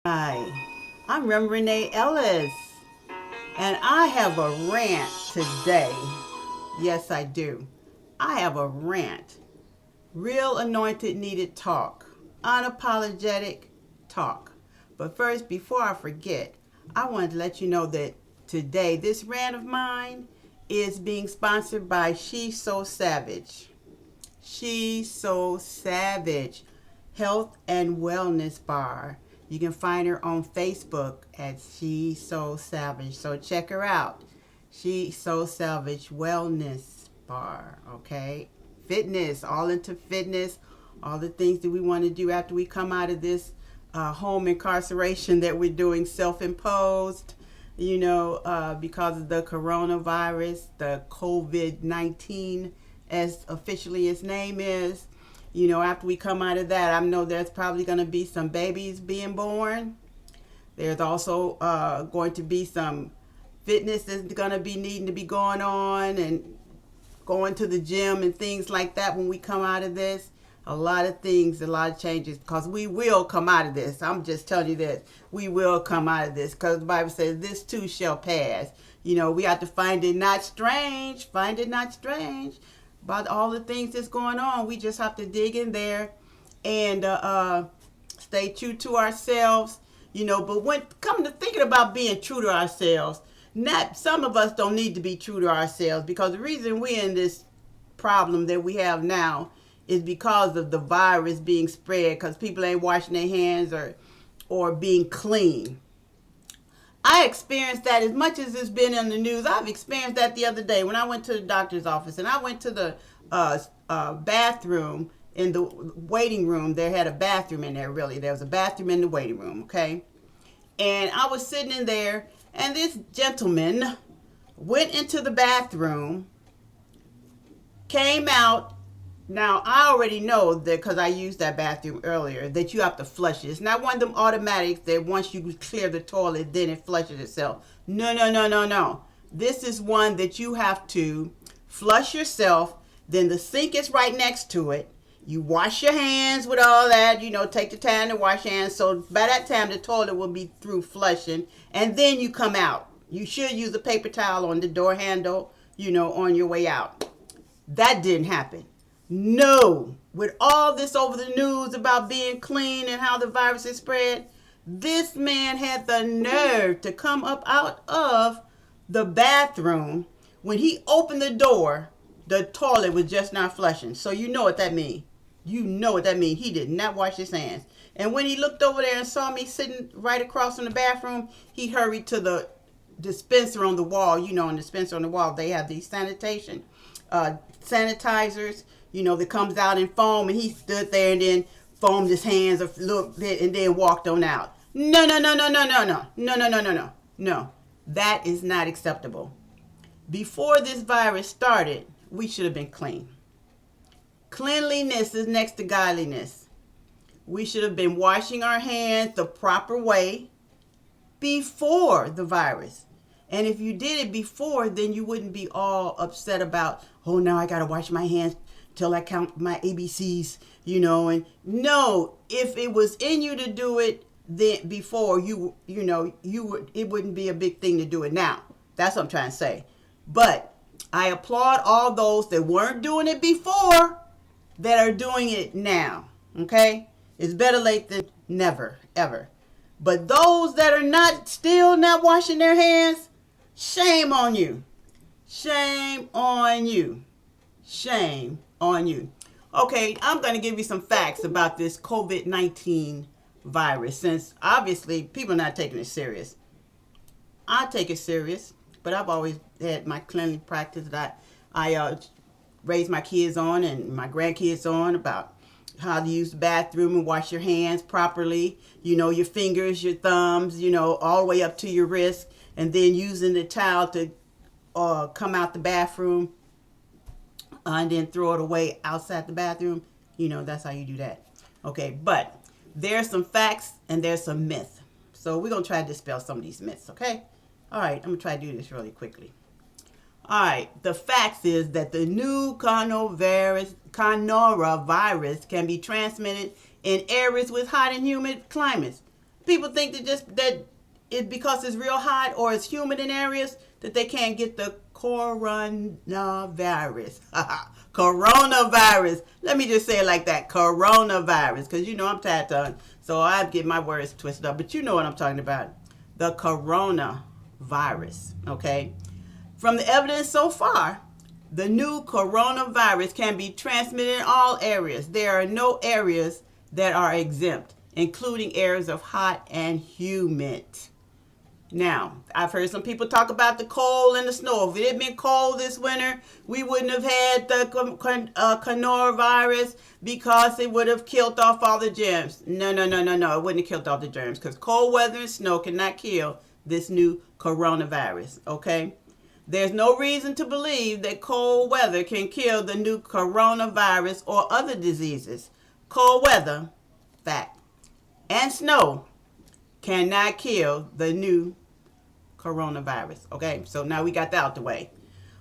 Hi, I'm Reverend Renee Ellis, and I have a rant today. Yes, I do. I have a rant. Real anointed needed talk. Unapologetic talk. But first, before I forget, I wanted to let you know that today, this rant of mine is being sponsored by She's So Savage. She's So Savage Health and Wellness Bar. You can find her on Facebook at She's So Savage. So check her out. She's So Savage Wellness Bar. Okay? Fitness, all into fitness, all the things that we want to do after we come out of this home incarceration that we're doing self imposed, because of the coronavirus, the COVID 19, as officially its name is. After we come out of that, I know there's probably going to be some babies being born. There's also going to be some fitness that's going to be needing to be going on, and going to the gym and things like that when we come out of this. A lot of things, a lot of changes, because we will come out of this. I'm just telling you this. We will come out of this, because the Bible says this too shall pass. We have to find it not strange. Find it not strange about all the things that's going on. We just have to dig in there and stay true to ourselves. But when come to thinking about being true to ourselves, not some of us don't need to be true to ourselves, because the reason we're in this problem that we have now is because of the virus being spread, because people ain't washing their hands or being clean. I experienced that as much as it's been in the news. I've experienced that the other day when I went to the doctor's office, and I went to the bathroom in the waiting room. There had a bathroom in there, really. There was a bathroom in the waiting room, okay? And I was sitting in there, and this gentleman went into the bathroom, came out. Now, I already know that, because I used that bathroom earlier, that you have to flush it. It's not one of them automatics that once you clear the toilet, then it flushes itself. No, no, no, no, no. This is one that you have to flush yourself. Then the sink is right next to it. You wash your hands with all that, take the time to wash your hands. So by that time, the toilet will be through flushing. And then you come out. You should use a paper towel on the door handle, on your way out. That didn't happen. No, with all this over the news about being clean and how the virus is spread, this man had the nerve to come up out of the bathroom. When he opened the door, the toilet was just not flushing. So you know what that means. You know what that means. He did not wash his hands. And when he looked over there and saw me sitting right across from the bathroom, he hurried to the dispenser on the wall. On the dispenser on the wall, they have these sanitizers, that comes out in foam, and he stood there and then foamed his hands a little bit and then walked on out. No, no, no, no, no, no, no, no, no, no, no, no, no. That is not acceptable. Before this virus started, we should have been clean. Cleanliness is next to godliness. We should have been washing our hands the proper way before the virus. And if you did it before, then you wouldn't be all upset about, oh, now I got to wash my hands till I count my ABCs, and no, if it was in you to do it then before, it wouldn't be a big thing to do it now. That's what I'm trying to say. But I applaud all those that weren't doing it before that are doing it now. Okay? It's better late than never, ever. But those that are still not washing their hands, shame on you. Shame on you. Shame on you. Okay, I'm going to give you some facts about this COVID-19 virus, since obviously people are not taking it serious. I take it serious, but I've always had my cleanly practice that I raise my kids on and my grandkids on, about how to use the bathroom and wash your hands properly. Your fingers, your thumbs, all the way up to your wrist, and then using the towel to come out the bathroom and then throw it away outside the bathroom. That's how you do that. Okay, but there's some facts and there's some myths. So we're going to try to dispel some of these myths, okay? All right, I'm going to try to do this really quickly. All right, the facts is that the new coronavirus can be transmitted in areas with hot and humid climates. People think that it because it's real hot or it's humid in areas that they can't get the coronavirus. Coronavirus. Let me just say it like that. Coronavirus. Because you know I'm tattooed, so I get my words twisted up. But you know what I'm talking about. The coronavirus. Okay? From the evidence so far, the new coronavirus can be transmitted in all areas. There are no areas that are exempt, including areas of hot and humid. Now, I've heard some people talk about the cold and the snow. If it had been cold this winter, we wouldn't have had the coronavirus because it would have killed off all the germs. No. It wouldn't have killed off the germs because cold weather and snow cannot kill this new coronavirus, okay? There's no reason to believe that cold weather can kill the new coronavirus or other diseases. Cold weather, fact, and snow cannot kill the new coronavirus. Okay, so now we got that out the way.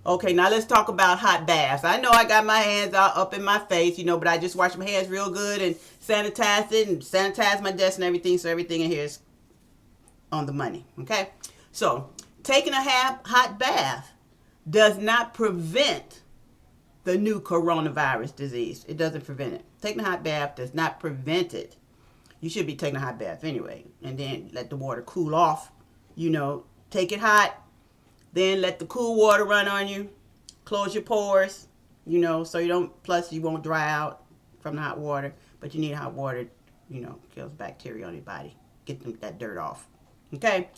Okay, now let's talk about hot baths. I know I got my hands up in my face, but I just wash my hands real good and sanitize it and sanitize my desk and everything, so everything in here is on the money. Okay, so taking a hot bath does not prevent the new coronavirus disease. It doesn't prevent it. Taking a hot bath does not prevent it. You should be taking a hot bath anyway, and then let the water cool off. Take it hot, then let the cool water run on you. Close your pores, so you won't dry out from the hot water. But you need hot water, kills bacteria on your body. Get that dirt off. Okay?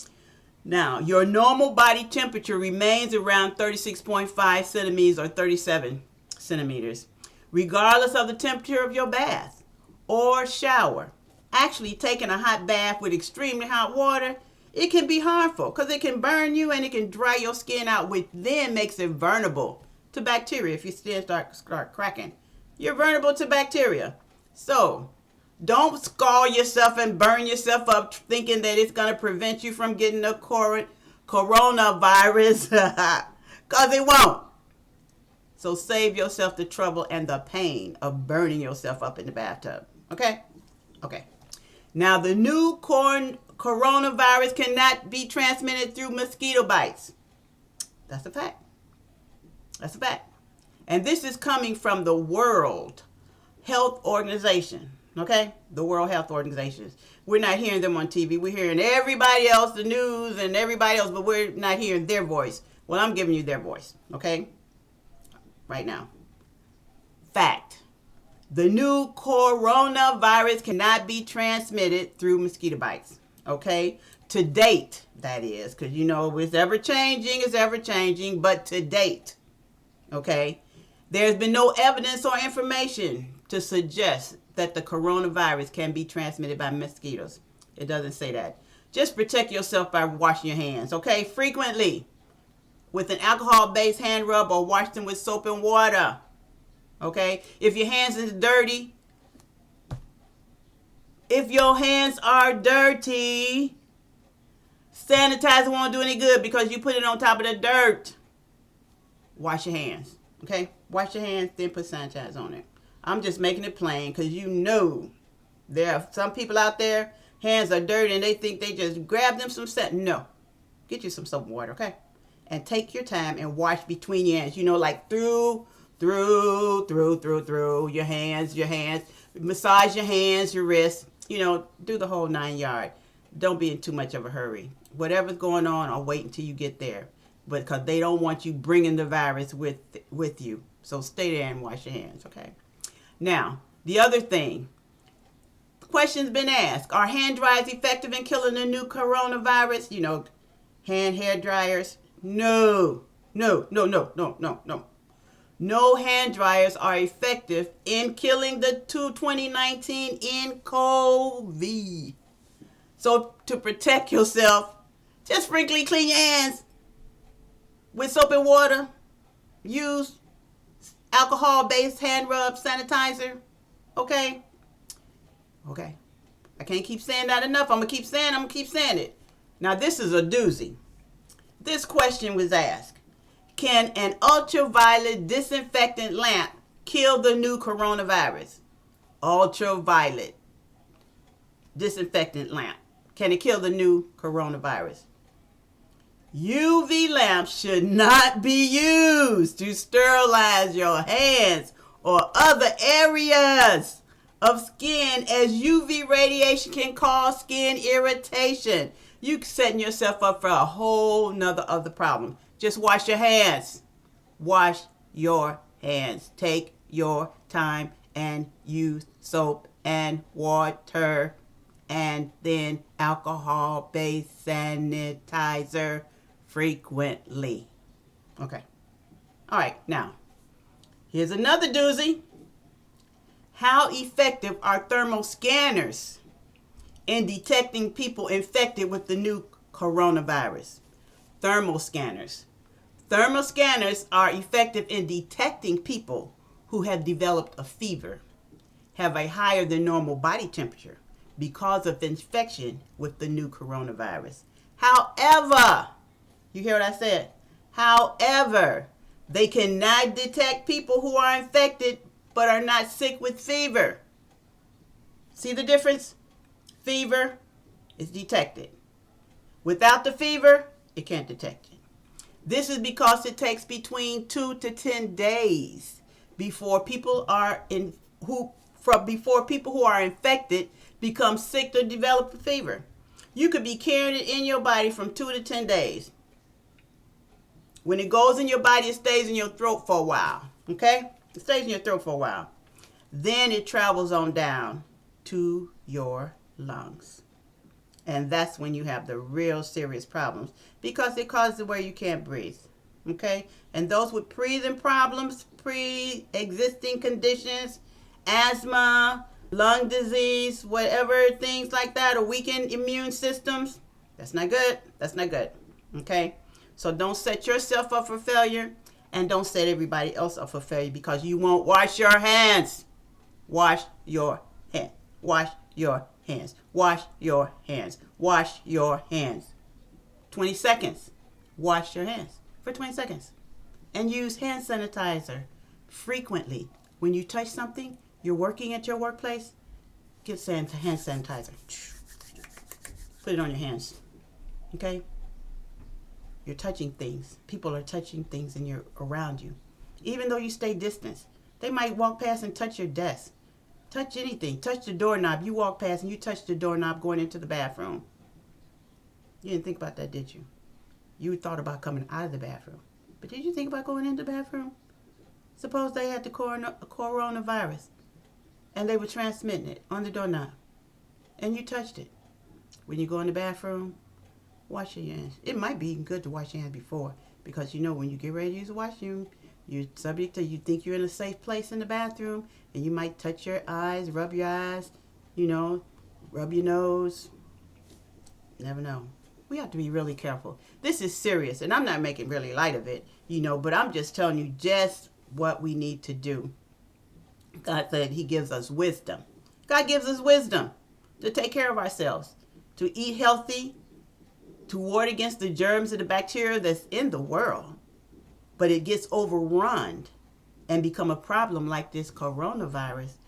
Now, your normal body temperature remains around 36.5 centimeters or 37 centimeters, regardless of the temperature of your bath or shower. Actually, taking a hot bath with extremely hot water, it can be harmful because it can burn you and it can dry your skin out, which then makes it vulnerable to bacteria. If your skin start cracking, you're vulnerable to bacteria. So don't scald yourself and burn yourself up thinking that it's going to prevent you from getting the coronavirus, because it won't. So save yourself the trouble and the pain of burning yourself up in the bathtub. Okay? Okay. Now, the new coronavirus cannot be transmitted through mosquito bites. That's a fact. That's a fact. And this is coming from the World Health Organization. Okay? The World Health Organization. We're not hearing them on TV. We're hearing everybody else, the news and everybody else, but we're not hearing their voice. Well, I'm giving you their voice. Okay? Right now. Fact. The new coronavirus cannot be transmitted through mosquito bites. Okay? To date, that is. Because, it's ever changing, but to date. Okay? There's been no evidence or information to suggest that the coronavirus can be transmitted by mosquitoes. It doesn't say that. Just protect yourself by washing your hands, okay? Frequently. With an alcohol-based hand rub or wash them with soap and water. Okay? If your hands are dirty, sanitizer won't do any good because you put it on top of the dirt. Wash your hands. Okay? Wash your hands, then put sanitizer on it. I'm just making it plain because there are some people out there, hands are dirty and they think they just grab them some scent. No. Get you some soap and water, okay? And take your time and wash between your hands. Like through your hands. Massage your hands, your wrists. Do the whole 9 yards. Don't be in too much of a hurry. Whatever's going on, I'll wait until you get there. But because they don't want you bringing the virus with you. So stay there and wash your hands, okay? Now, the other thing. The question's been asked. Are hand dryers effective in killing the new coronavirus? Hair dryers. No. No hand dryers are effective in killing the 2019 nCoV. So to protect yourself, just frequently clean your hands with soap and water. Use alcohol-based hand rub sanitizer. Okay? Okay. I can't keep saying that enough. I'm going to keep saying it. Now, this is a doozy. This question was asked. Can an ultraviolet disinfectant lamp kill the new coronavirus? Ultraviolet disinfectant lamp. Can it kill the new coronavirus? UV lamps should not be used to sterilize your hands or other areas of skin, as UV radiation can cause skin irritation. You setting yourself up for a whole nother other problem. Just wash your hands. Wash your hands. Take your time and use soap and water and then alcohol-based sanitizer frequently. Okay. All right, now, here's another doozy. How effective are thermal scanners in detecting people infected with the new coronavirus? Thermal scanners. Thermal scanners are effective in detecting people who have developed a fever, have a higher than normal body temperature because of infection with the new coronavirus. However, you hear what I said? However, they cannot detect people who are infected but are not sick with fever. See the difference? Fever is detected. Without the fever, it can't detect it. This is because it takes between 2 to 10 days before people who are infected become sick or develop a fever. You could be carrying it in your body from 2 to 10 days. When it goes in your body, it stays in your throat for a while. Okay? It stays in your throat for a while. Then it travels on down to your lungs. And that's when you have the real serious problems, because it causes where you can't breathe. Okay? And those with breathing problems, pre-existing conditions, asthma, lung disease, whatever, things like that, or weakened immune systems, that's not good. That's not good. Okay? So don't set yourself up for failure, and don't set everybody else up for failure because you won't wash your hands. Wash your hands. Wash your hands. Wash your hands. Wash your hands. 20 seconds. Wash your hands for 20 seconds. And use hand sanitizer frequently. When you touch something, you're working at your workplace, get hand sanitizer. Put it on your hands. Okay? You're touching things. People are touching things and you're around you. Even though you stay distant. They might walk past and touch your desk. Touch anything. Touch the doorknob. You walk past and you touch the doorknob going into the bathroom. You didn't think about that, did you? You thought about coming out of the bathroom. But did you think about going into the bathroom? Suppose they had the coronavirus and they were transmitting it on the doorknob and you touched it. When you go in the bathroom, wash your hands. It might be even good to wash your hands before, because you know when you get ready to use the washroom, you're subject to, you think you're in a safe place in the bathroom, and you might touch your eyes, rub your eyes, rub your nose. Never know. We have to be really careful. This is serious, and I'm not making really light of it, but I'm just telling you just what we need to do. God said he gives us wisdom. God gives us wisdom to take care of ourselves, to eat healthy, to ward against the germs and the bacteria that's in the world. But it gets overrun and become a problem like this coronavirus,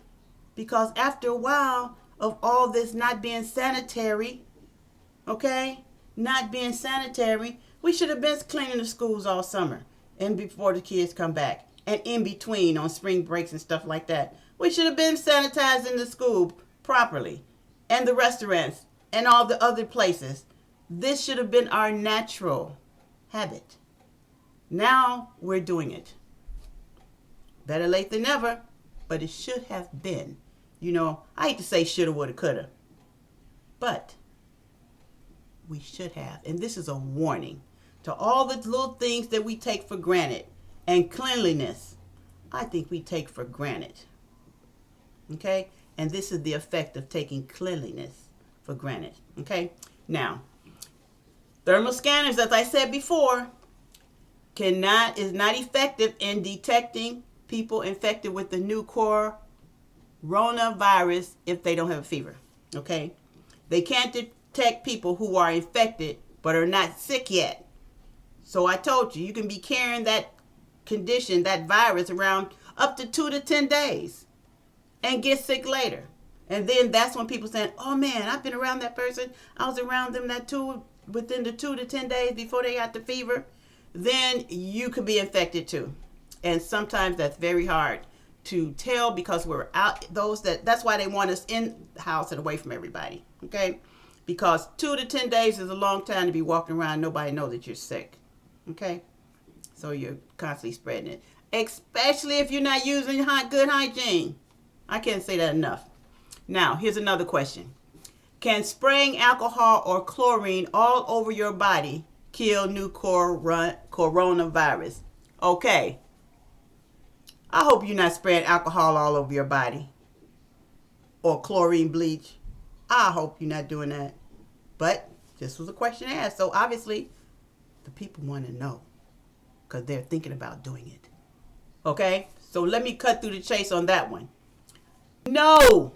because after a while of all this not being sanitary, okay, not being sanitary, we should have been cleaning the schools all summer and before the kids come back, and in between on spring breaks and stuff like that. We should have been sanitizing the school properly, and the restaurants and all the other places. This should have been our natural habit. Now we're doing it. Better late than never, but it should have been. I hate to say shoulda, woulda, coulda, but we should have. And this is a warning to all the little things that we take for granted. And cleanliness, I think we take for granted. Okay? And this is the effect of taking cleanliness for granted. Okay? Now, thermal scanners, as I said before, is not effective in detecting people infected with the new coronavirus if they don't have a fever. Okay? They can't detect people who are infected but are not sick yet. So I told you can be carrying that condition, that virus, around up to 2 to 10 days and get sick later. And then that's when people saying, oh man, I've been around that person. I was around them within the 2 to 10 days before they got the fever. Then you could be infected too. And sometimes that's very hard to tell because we're out that's why they want us in the house and away from everybody. Okay? Because 2 to 10 days is a long time to be walking around. Nobody know that you're sick. Okay? So you're constantly spreading it. Especially if you're not using good hygiene. I can't say that enough. Now, here's another question. Can spraying alcohol or chlorine all over your body kill new coronavirus? Okay. I hope you're not spraying alcohol all over your body or chlorine bleach. I hope you're not doing that. But this was a question asked. So obviously, the people want to know because they're thinking about doing it. Okay? So let me cut through the chase on that one. No!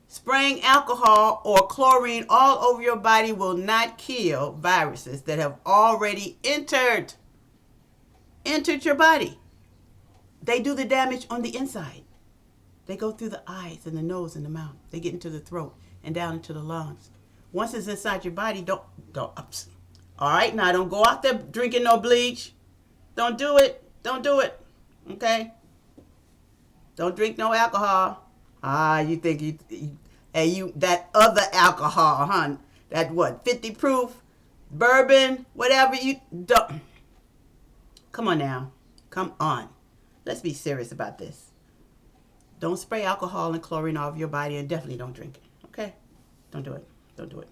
Spraying alcohol or chlorine all over your body will not kill viruses that have already entered your body. They do the damage on the inside. They go through the eyes and the nose and the mouth. They get into the throat and down into the lungs. Once it's inside your body, don't. All right, now don't go out there drinking no bleach. Don't do it. Don't do it. Okay? Don't drink no alcohol. You think that other alcohol, huh? That what, 50 proof, bourbon, whatever you don't. Come on now. Come on. Let's be serious about this. Don't spray alcohol and chlorine all over your body, and definitely don't drink it. Okay? Don't do it. Don't do it.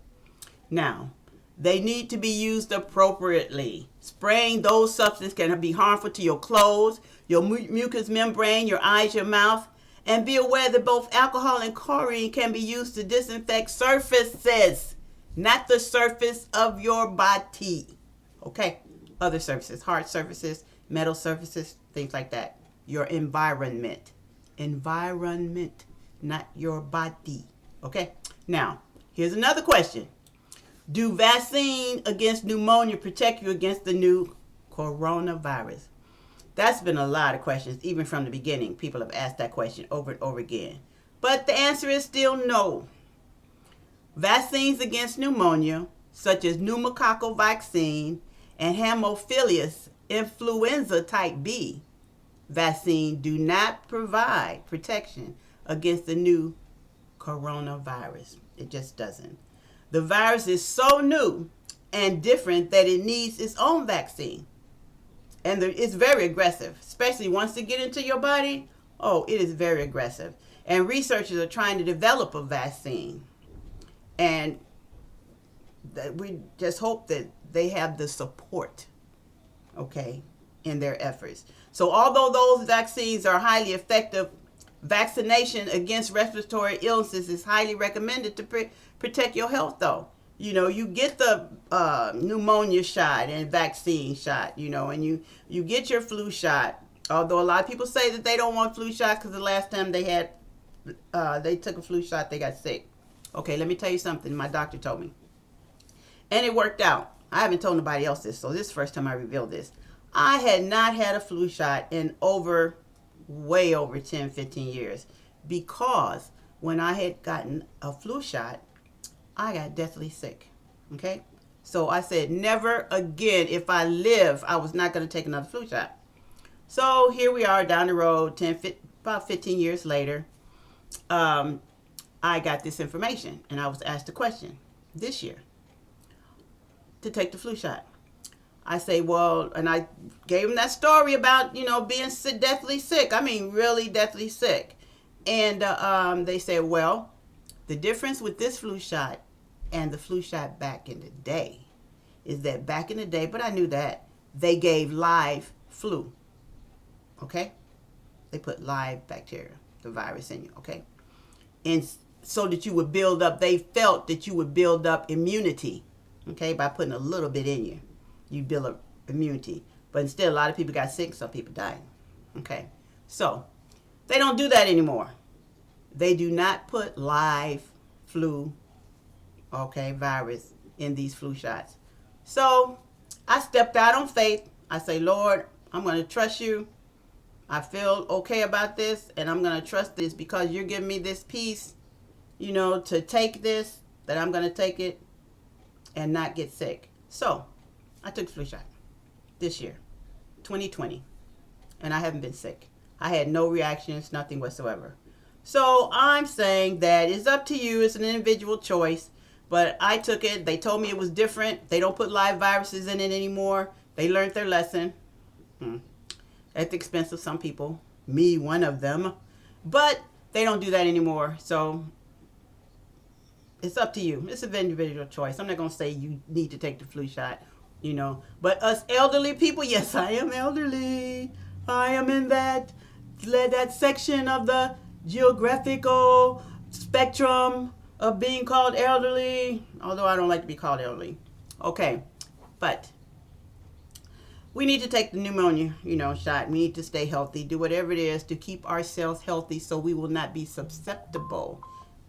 Now, they need to be used appropriately. Spraying those substances can be harmful to your clothes, your mucous membrane, your eyes, your mouth. And be aware that both alcohol and chlorine can be used to disinfect surfaces, not the surface of your body. Okay? Other surfaces, hard surfaces, metal surfaces, things like that. Your environment. Environment, not your body. Okay? Now, here's another question. Do vaccine against pneumonia protect you against the new coronavirus? That's been a lot of questions, even from the beginning. People have asked that question over and over again. But the answer is still no. Vaccines against pneumonia, such as pneumococcal vaccine and Haemophilus influenza type B vaccine, do not provide protection against the new coronavirus. It just doesn't. The virus is so new and different that it needs its own vaccine. And it's very aggressive, especially once it get into your body. Oh, it is very aggressive. And researchers are trying to develop a vaccine. And we just hope that they have the support, okay, in their efforts. So although those vaccines are highly effective, vaccination against respiratory illnesses is highly recommended to protect your health, though. You know, you get the pneumonia shot and vaccine shot, and you get your flu shot. Although a lot of people say that they don't want flu shots because the last time they took a flu shot, they got sick. Okay, let me tell you something my doctor told me. And it worked out. I haven't told nobody else this, so this is the first time I revealed this. I had not had a flu shot in way over 10, 15 years because when I had gotten a flu shot, I got deathly sick. Okay? So I said, never again. If I live, I was not going to take another flu shot. So here we are down the road, about 15 years later. I got this information and I was asked a question this year to take the flu shot. I say, well, and I gave him that story about, being deathly sick. I mean, really deathly sick. And they said, well, the difference with this flu shot and the flu shot back in the day is that back in the day, but I knew that, they gave live flu. Okay? They put live bacteria, the virus in you. Okay? And so that you would build up, they felt that you would build up immunity. Okay? By putting a little bit in you. You build up immunity. But instead, a lot of people got sick, some people died. Okay? So, they don't do that anymore. They do not put live flu, virus in these flu shots. So, I stepped out on faith. I say, Lord, I'm going to trust you. I feel okay about this, and I'm going to trust this because you're giving me this peace. to take this, that I'm going to take it and not get sick. So I took the flu shot this year, 2020, and I haven't been sick. I had no reactions, nothing whatsoever. So I'm saying that it's up to you. It's an individual choice. But I took it. They told me it was different. They don't put live viruses in it anymore. They learned their lesson. At the expense of some people. Me, one of them. But they don't do that anymore. So it's up to you. It's an individual choice. I'm not going to say you need to take the flu shot, But us elderly people, yes, I am elderly. I am in that section of the geographical spectrum of being called elderly, although I don't like to be called elderly. Okay, but we need to take the pneumonia, shot. We need to stay healthy, do whatever it is to keep ourselves healthy so we will not be susceptible.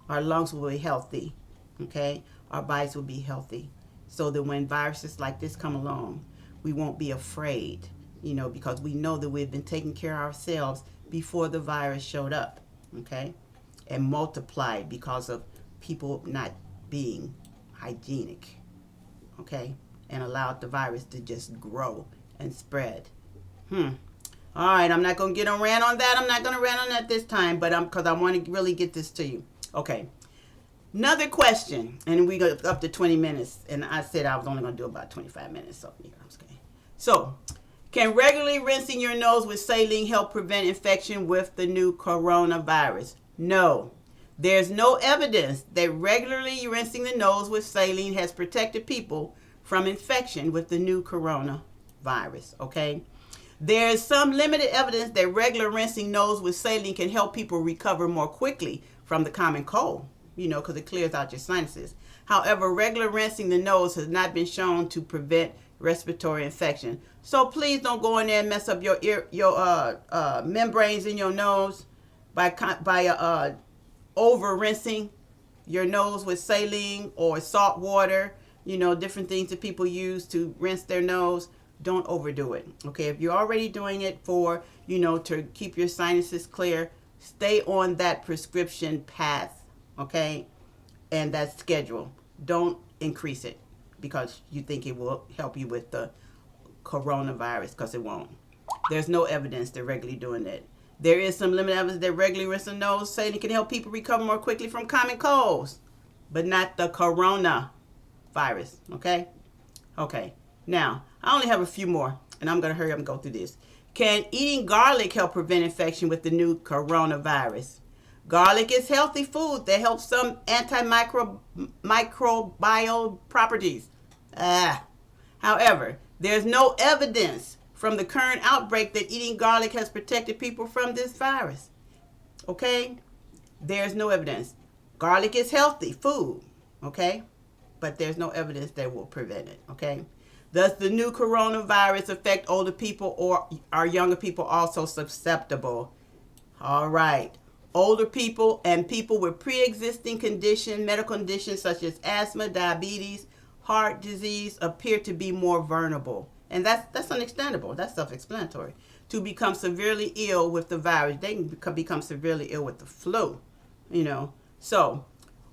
Our lungs will be healthy, okay? Our bodies will be healthy so that when viruses like this come along, we won't be afraid, because we know that we've been taking care of ourselves before the virus showed up, okay? And multiplied because of people not being hygienic, okay? And allowed the virus to just grow and spread. All right, I'm not going to get on rant on that. I'm not going to rant on that this time, but because I want to really get this to you. Okay. Another question, and we go up to 20 minutes, and I said I was only going to do about 25 minutes, so yeah, I'm okay. So, can regularly rinsing your nose with saline help prevent infection with the new coronavirus? No. There's no evidence that regularly rinsing the nose with saline has protected people from infection with the new coronavirus, okay? There's some limited evidence that regular rinsing nose with saline can help people recover more quickly from the common cold, because it clears out your sinuses. However, regular rinsing the nose has not been shown to prevent respiratory infection. So please don't go in there and mess up your membranes in your nose by over rinsing your nose with saline or salt water, different things that people use to rinse their nose. Don't overdo it. Okay, if you're already doing it for, to keep your sinuses clear, stay on that prescription path, okay, and that schedule. Don't increase it because you think it will help you with the coronavirus, because it won't. There's no evidence they're regularly doing it. There is some limited evidence that regularly rinsing nose saline can help people recover more quickly from common colds, but not the coronavirus, okay? Okay, now, I only have a few more, and I'm going to hurry up and go through this. Can eating garlic help prevent infection with the new coronavirus? Garlic is healthy food that helps some microbial properties. However, there's no evidence from the current outbreak that eating garlic has protected people from this virus. Okay? There's no evidence. Garlic is healthy food, okay? But there's no evidence that will prevent it, okay? Does the new coronavirus affect older people, or are younger people also susceptible? All right. Older people and people with pre-existing medical conditions such as asthma, diabetes, heart disease appear to be more vulnerable. And that's understandable. That's self-explanatory. To become severely ill with the virus. They can become severely ill with the flu, So,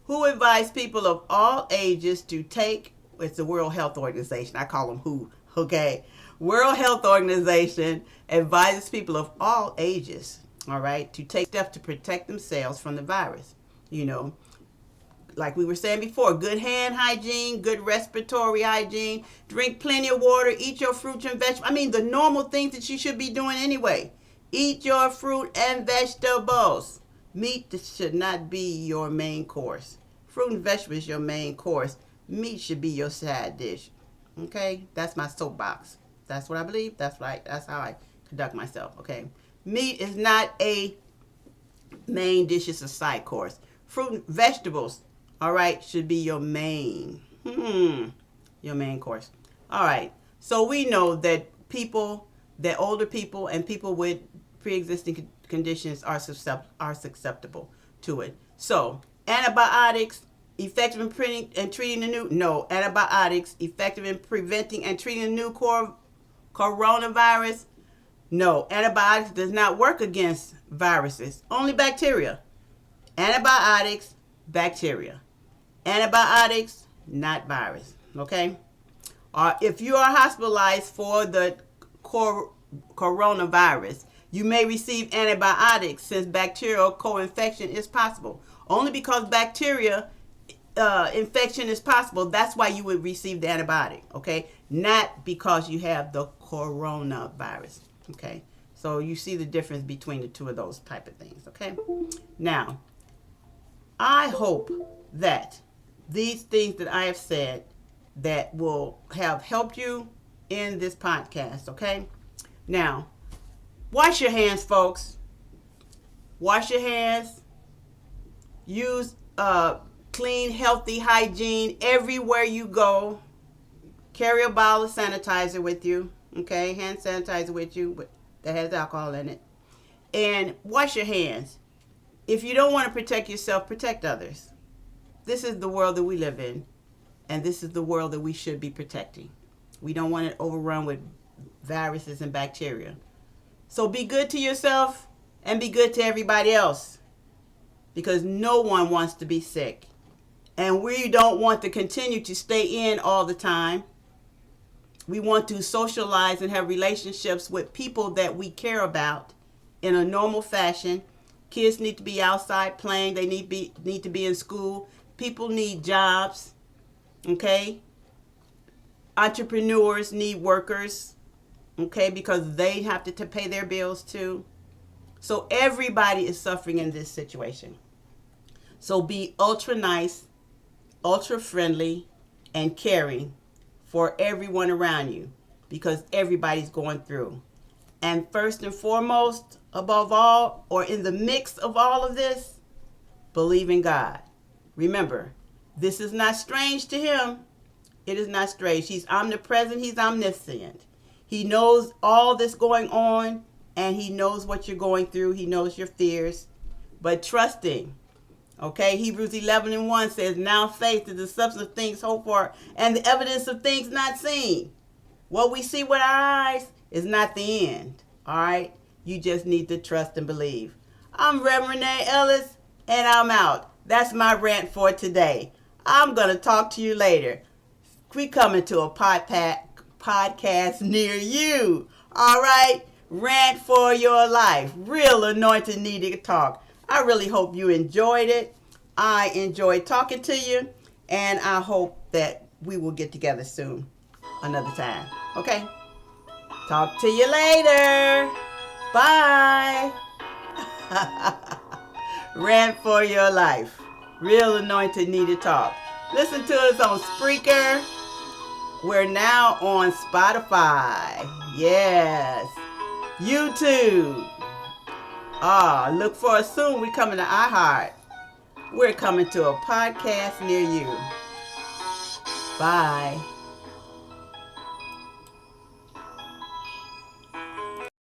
who advised people of all ages to take, it's the World Health Organization. I call them WHO, okay? World Health Organization advises people of all ages, all right, to take steps to protect themselves from the virus. Like we were saying before, good hand hygiene, good respiratory hygiene, drink plenty of water, eat your fruits and vegetables. I mean, the normal things that you should be doing anyway. Eat your fruit and vegetables. Meat should not be your main course. Fruit and vegetables is your main course. Meat should be your side dish. Okay? That's my soapbox. That's what I believe. That's right. That's how I conduct myself. Okay? Meat is not a main dish. It's a side course. Fruit and vegetables, all right, should be your main. Your main course. All right. So we know that older people and people with pre-existing conditions are susceptible to it. So antibiotics effective in treating the new? No. Antibiotics effective in preventing and treating the new coronavirus? No. Antibiotics does not work against viruses, only bacteria. Antibiotics bacteria. Antibiotics, not virus. Okay? If you are hospitalized for the coronavirus, you may receive antibiotics since bacterial co-infection is possible. Only because bacteria infection is possible, that's why you would receive the antibiotic, okay? Not because you have the coronavirus, okay? So you see the difference between the two of those type of things, okay? Now, I hope that these things that I have said that will have helped you in this podcast, okay? Now, wash your hands, folks. Wash your hands. Use clean, healthy hygiene everywhere you go. Carry a bottle of sanitizer with you, okay? Hand sanitizer with you that has alcohol in it. And wash your hands. If you don't want to protect yourself, protect others. This is the world that we live in, and this is the world that we should be protecting. We don't want it overrun with viruses and bacteria. So be good to yourself and be good to everybody else, because no one wants to be sick. And we don't want to continue to stay in all the time. We want to socialize and have relationships with people that we care about in a normal fashion. Kids need to be outside playing. They need to be in school. People need jobs, okay? Entrepreneurs need workers, okay, because they have to pay their bills too. So everybody is suffering in this situation. So be ultra nice, ultra friendly, and caring for everyone around you, because everybody's going through. And first and foremost, above all, or in the mix of all of this, believe in God. Remember, this is not strange to him. It is not strange. He's omnipresent. He's omniscient. He knows all that's going on, and he knows what you're going through. He knows your fears. But trust him. Okay, Hebrews 11:1 says, now faith is the substance of things hoped for and the evidence of things not seen. What we see with our eyes is not the end. All right, you just need to trust and believe. I'm Reverend Rene'e Ellis, and I'm out. That's my rant for today. I'm going to talk to you later. We coming to a podcast near you. All right, rant for your life. Real Anointed Needed Talk. I really hope you enjoyed it. I enjoyed talking to you, and I hope that we will get together soon, another time. Okay? Talk to you later. Bye. Rant for your life. Real Anointed Needed Talk. Listen to us on Spreaker. We're now on Spotify. Yes. YouTube. Look for us soon. We're coming to iHeart. We're coming to a podcast near you. Bye.